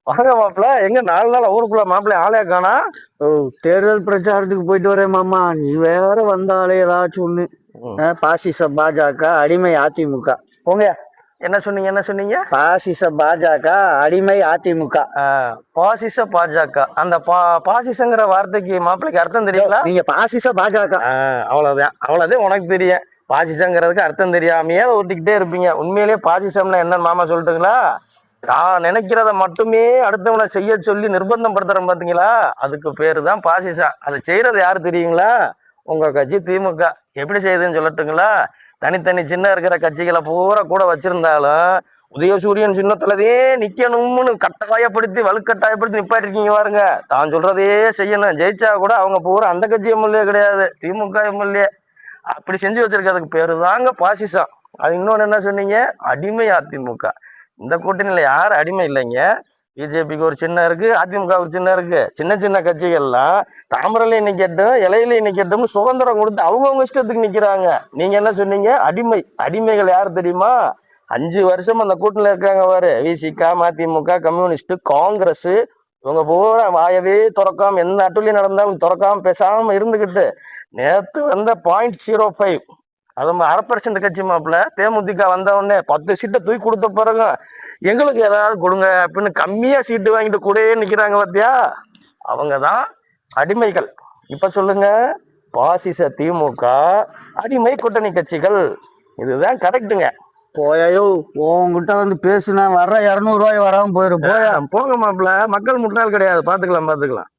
வாங்க மாப்பிள்ள, எங்க 4 நாள் ஊருக்குள்ள மாப்பிள்ளை ஆளே காணா? ஓ, தேர்தல் பிரச்சாரத்துக்கு போயிட்டு வரேன் மாமா. நீ வேற வந்தாலே ஏதாச்சும் ஒண்ணு. பாசிச பாஜக, அடிமை அதிமுக. போங்க. என்ன சொன்னீங்க என்ன சொன்னீங்க? பாசிச பாஜக, அடிமை அதிமுக. பாசிச பாஜக. அந்த பாசிசங்கிற வார்த்தைக்கு மாப்பிள்ளைக்கு அர்த்தம் தெரியுங்களா? நீங்க பாசிச பாஜக. அவ்வளவுதான் உனக்கு தெரியும். பாசிசங்கிறதுக்கு அர்த்தம் தெரியாமையே ஓட்டிக்கிட்டே இருப்பீங்க. உண்மையிலேயே பாசிசம்னா என்னன்னு மாமா சொல்லிட்டுங்களா? தான் நினைக்கிறத மட்டுமே அடுத்தவனை செய்ய சொல்லி நிர்பந்தம் படுத்துறோம் பார்த்தீங்களா, அதுக்கு பேரு தான் பாசிசம். அதை செய்யறது யாரு தெரியுங்களா? உங்க கட்சி திமுக. எப்படி செய்யுதுன்னு சொல்லட்டுங்களா? தனித்தனி சின்ன இருக்கிற கட்சிகளை பூரா கூட வச்சிருந்தாலும் உதயசூரியன் சின்னத்துலதே நிக்கணும்னு கட்டாயப்படுத்தி வலுக்கட்டாயப்படுத்தி நிப்பாட்டிருக்கீங்க பாருங்க. தான் சொல்றதே செய்யணும். ஜெயிச்சா கூட அவங்க பூரா அந்த கட்சி எம்எல்ஏ கிடையாது, திமுக எம்எல்ஏ. அப்படி செஞ்சு வச்சிருக்கிறதுக்கு பேரு தாங்க பாசிசம். அது இன்னொன்னு என்ன சொன்னீங்க? அடிமை அதிமுக. இந்த கூட்டணியில யாரும் அடிமை இல்லைங்க. பிஜேபிக்கு ஒரு சின்ன இருக்கு, அதிமுக ஒரு சின்ன இருக்கு. சின்ன சின்ன கட்சிகள்லாம் தாமரையில நிக்கட்டும், இலையில நிக்கட்டும் சுதந்திரம் கொடுத்து அவங்கவுங்க இஷ்டத்துக்கு நிக்கிறாங்க. நீங்க என்ன சொன்னீங்க? அடிமை. அடிமைகள் யாரு தெரியுமா? 5 வருஷம் அந்த கூட்டணியில இருக்காங்க பாரு. விசிக, மதிமுக, கம்யூனிஸ்ட், காங்கிரஸ். இவங்க பூரா வாயவே திறக்காம, எந்த அட்டுலியும் நடந்தாலும் திறக்காம பேசாம இருந்துகிட்டு நேத்து வந்த 0.05, அது 1/2% கட்சி மாப்பிள்ள. தேமுதிக வந்த உடனே 10 சீட்டை தூக்கி கொடுத்த பிறகு எங்களுக்கு ஏதாவது கொடுங்க அப்படின்னு கம்மியா சீட்டு வாங்கிட்டு கூடயே நிக்கிறாங்க பார்த்தியா? அவங்க தான் அடிமைகள். இப்ப சொல்லுங்க, பாசிச திமுக, அடிமை கூட்டணி கட்சிகள். இதுதான் கரெக்டுங்க. போயோ, உங்ககிட்ட வந்து பேசுனா வர்ற 200 ரூபாய் வராம போயிடும். போயா போங்க மாப்பிள்ள, மக்கள் முட்டாள் கிடையாது. பாத்துக்கலாம்.